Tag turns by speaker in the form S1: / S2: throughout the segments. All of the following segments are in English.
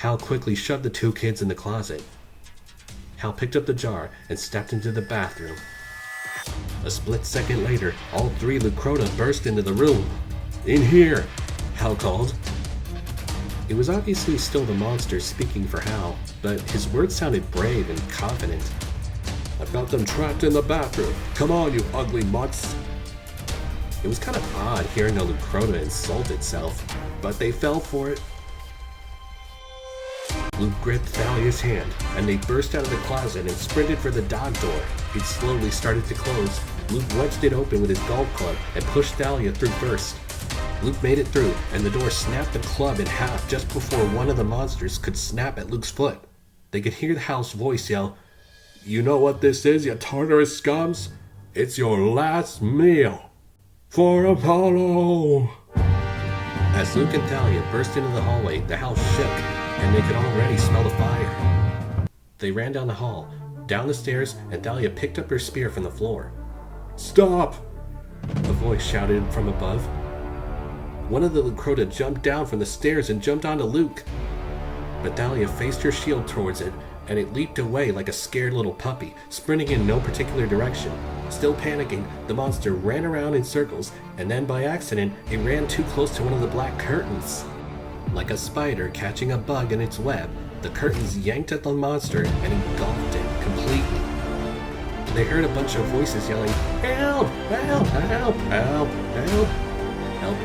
S1: Hal quickly shoved the two kids in the closet. Hal picked up the jar and stepped into the bathroom. A split second later, all three Lucrota burst into the room. "In here!" Hal called. It was obviously still the monster speaking for Hal, but his words sounded brave and confident. "I've got them trapped in the bathroom. Come on, you ugly mutts!" It was kind of odd hearing a Lucrota insult itself, but they fell for it. Luke gripped Thalia's hand, and they burst out of the closet and sprinted for the dog door. It slowly started to close. Luke wedged it open with his golf club and pushed Thalia through first. Luke made it through, and the door snapped the club in half just before one of the monsters could snap at Luke's foot. They could hear Hal's voice yell, "You know what this is, you Tartarus scums? It's your last meal. For Apollo!" As Luke and Thalia burst into the hallway, the house shook, and they could already smell the fire. They ran down the hall, down the stairs, and Thalia picked up her spear from the floor. "Stop!" a voice shouted from above. One of the Lucrota jumped down from the stairs and jumped onto Luke. But Thalia faced her shield towards it, and it leaped away like a scared little puppy, sprinting in no particular direction. Still panicking, the monster ran around in circles, and then by accident, it ran too close to one of the black curtains. Like a spider catching a bug in its web, the curtains yanked at the monster and engulfed it completely. They heard a bunch of voices yelling, "Help! Help! Help! Help! Help! Help!"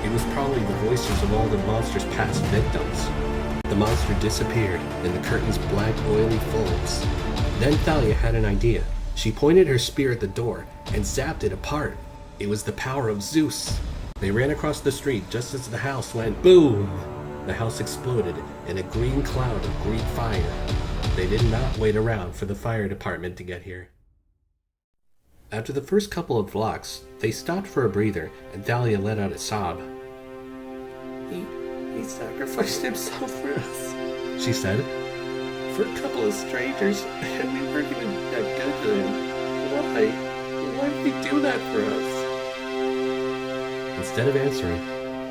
S1: It was probably the voices of all the monster's past victims. The monster disappeared in the curtain's black, oily folds. Then Thalia had an idea. She pointed her spear at the door and zapped it apart. It was the power of Zeus. They ran across the street just as the house went boom. The house exploded in a green cloud of green fire. They did not wait around for the fire department to get here. After the first couple of blocks, they stopped for a breather, and Thalia let out a sob. He sacrificed himself for us, she said. "For a couple of strangers, and we weren't even that good to him. Why did he do that for us?" Instead of answering,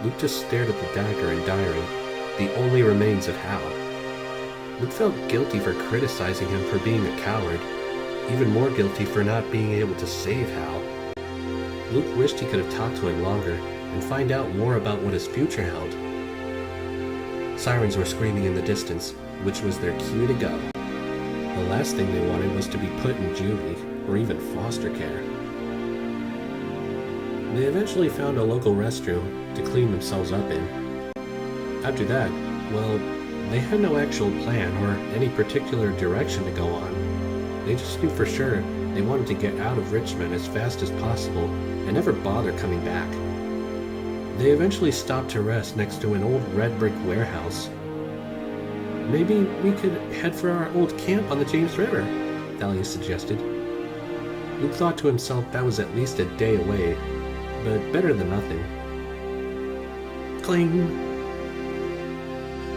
S1: Luke just stared at the dagger and diary, the only remains of Hal. Luke felt guilty for criticizing him for being a coward, even more guilty for not being able to save Hal. Luke wished he could have talked to him longer and find out more about what his future held. Sirens were screaming in the distance, which was their cue to go. The last thing they wanted was to be put in juvie or even foster care. They eventually found a local restroom to clean themselves up in. After that, well, they had no actual plan or any particular direction to go on. They just knew for sure they wanted to get out of Richmond as fast as possible and never bother coming back. They eventually stopped to rest next to an old red brick warehouse. "Maybe we could head for our old camp on the James River," Thalia suggested. Luke thought to himself that was at least a day away, but better than nothing. Cling!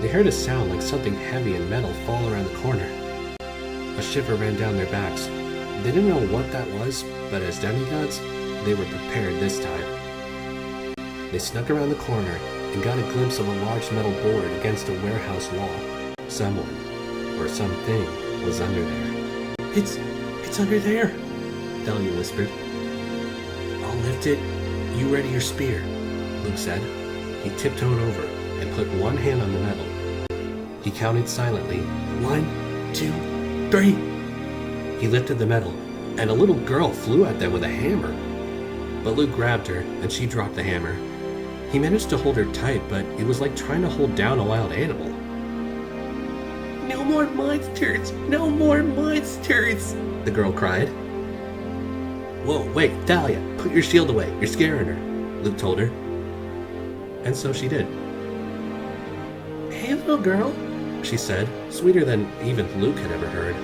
S1: They heard a sound like something heavy and metal fall around the corner. A shiver ran down their backs. They didn't know what that was, but as demigods, they were prepared this time. They snuck around the corner and got a glimpse of a large metal board against a warehouse wall. Someone, or something, was under there. It's under there," Thalia whispered. "I'll lift it. You ready your spear," Luke said. He tiptoed over and put one hand on the metal. He counted silently. 1, 2, 3. He lifted the metal, and a little girl flew at them with a hammer. But Luke grabbed her, and she dropped the hammer. He managed to hold her tight, but it was like trying to hold down a wild animal. "No more monsters! No more monsters!" the girl cried. "Whoa, wait, Thalia, put your shield away. You're scaring her," Luke told her. And so she did. "Hey, little girl," she said, sweeter than even Luke had ever heard.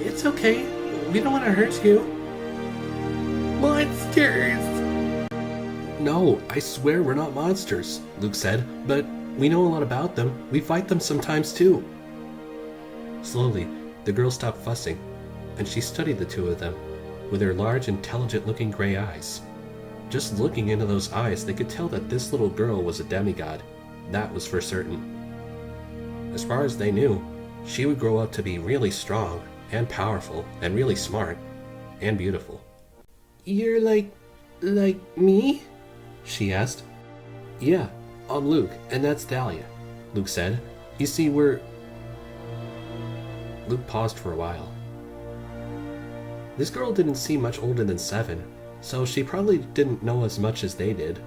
S1: "It's okay. We don't want to hurt you." "Monsters!" "No, I swear we're not monsters," Luke said, "but we know a lot about them. We fight them sometimes too." Slowly, the girl stopped fussing, and she studied the two of them with her large, intelligent-looking gray eyes. Just looking into those eyes, they could tell that this little girl was a demigod. That was for certain. As far as they knew, she would grow up to be really strong and powerful and really smart and beautiful. "You're like me?" she asked. "Yeah, I'm Luke, and that's Dahlia," Luke said. "You see, we're..." Luke paused for a while. This girl didn't seem much older than 7, so she probably didn't know as much as they did.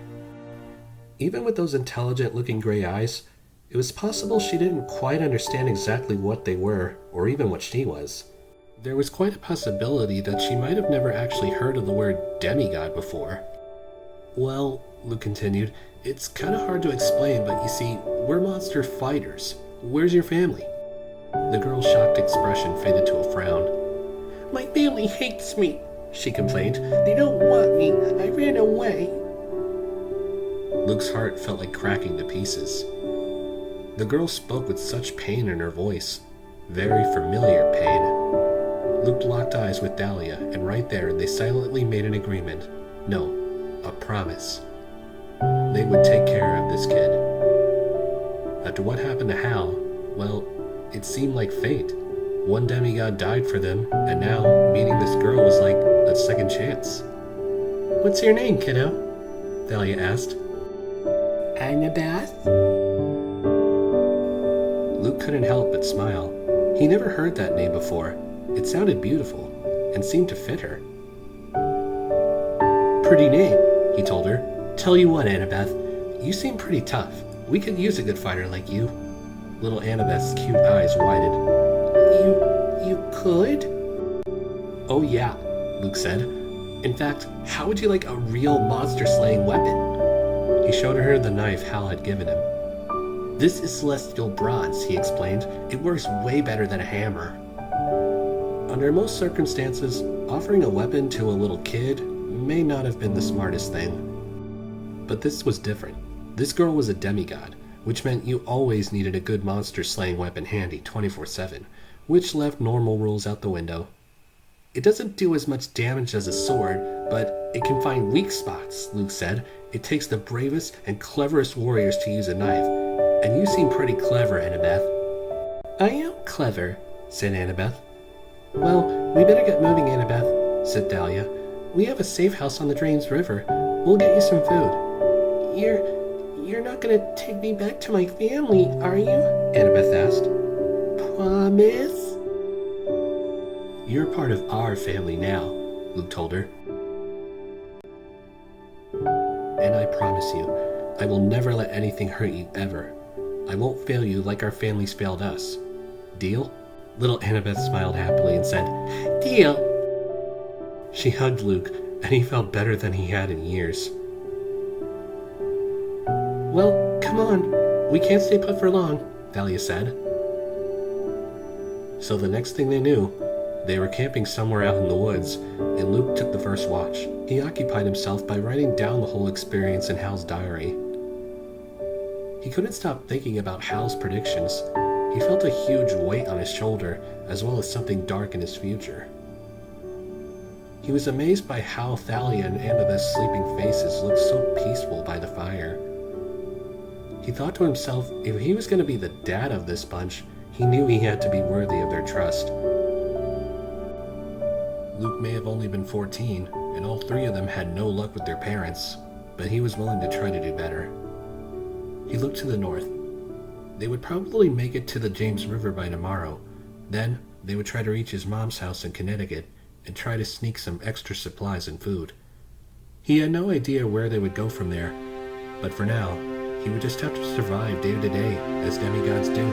S1: Even with those intelligent-looking gray eyes, it was possible she didn't quite understand exactly what they were, or even what she was. There was quite a possibility that she might have never actually heard of the word demigod before. "Well," Luke continued, "it's kind of hard to explain, but you see, we're monster fighters. Where's your family?" The girl's shocked expression faded to a frown. "My family hates me," she complained. "They don't want me. I ran away." Luke's heart felt like cracking to pieces. The girl spoke with such pain in her voice, very familiar pain. Luke locked eyes with Dahlia, and right there they silently made an agreement. No, a promise. They would take care of this kid. After what happened to Hal, well, it seemed like fate. One demigod died for them, and now meeting this girl was like a second chance. "What's your name, kiddo?" Dahlia asked. "Annabeth?" Luke couldn't help but smile. He never heard that name before. It sounded beautiful, and seemed to fit her. "Pretty name," he told her. "Tell you what, Annabeth, you seem pretty tough. We could use a good fighter like you." Little Annabeth's cute eyes widened. You could?" "Oh yeah," Luke said. "In fact, how would you like a real monster-slaying weapon?" He showed her the knife Hal had given him. "This is celestial bronze," he explained. "It works way better than a hammer." Under most circumstances, offering a weapon to a little kid may not have been the smartest thing. But this was different. This girl was a demigod, which meant you always needed a good monster-slaying weapon handy 24/7, which left normal rules out the window. "It doesn't do as much damage as a sword, but it can find weak spots," Luke said. "It takes the bravest and cleverest warriors to use a knife, and you seem pretty clever, Annabeth." "I am clever," said Annabeth. "Well, we better get moving, Annabeth," said Dahlia. "We have a safe house on the Dreams River. We'll get you some food." You're not gonna take me back to my family, are you?" Annabeth asked. "Promise?" "You're part of our family now," Luke told her. "And I promise you, I will never let anything hurt you ever. I won't fail you like our families failed us. Deal?" Little Annabeth smiled happily and said, "Deal." She hugged Luke, and he felt better than he had in years. "Well, come on. We can't stay put for long," Dahlia said. So the next thing they knew, they were camping somewhere out in the woods, and Luke took the first watch. He occupied himself by writing down the whole experience in Hal's diary. He couldn't stop thinking about Hal's predictions. He felt a huge weight on his shoulder, as well as something dark in his future. He was amazed by how Thalia and Annabeth's sleeping faces looked so peaceful by the fire. He thought to himself, if he was going to be the dad of this bunch, he knew he had to be worthy of their trust. Luke may have only been 14, and all 3 of them had no luck with their parents, but he was willing to try to do better. He looked to the north. They would probably make it to the James River by tomorrow. Then, they would try to reach his mom's house in Connecticut and try to sneak some extra supplies and food. He had no idea where they would go from there, but for now, he would just have to survive day to day, as demigods do.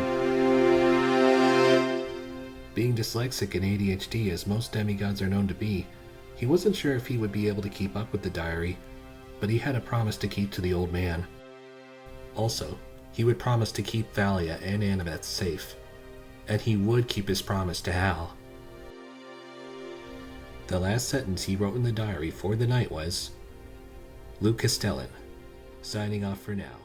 S1: Being dyslexic and ADHD, as most demigods are known to be, he wasn't sure if he would be able to keep up with the diary, but he had a promise to keep to the old man. Also, he would promise to keep Thalia and Annabeth safe, and he would keep his promise to Hal. The last sentence he wrote in the diary for the night was, "Luke Castellan, signing off for now."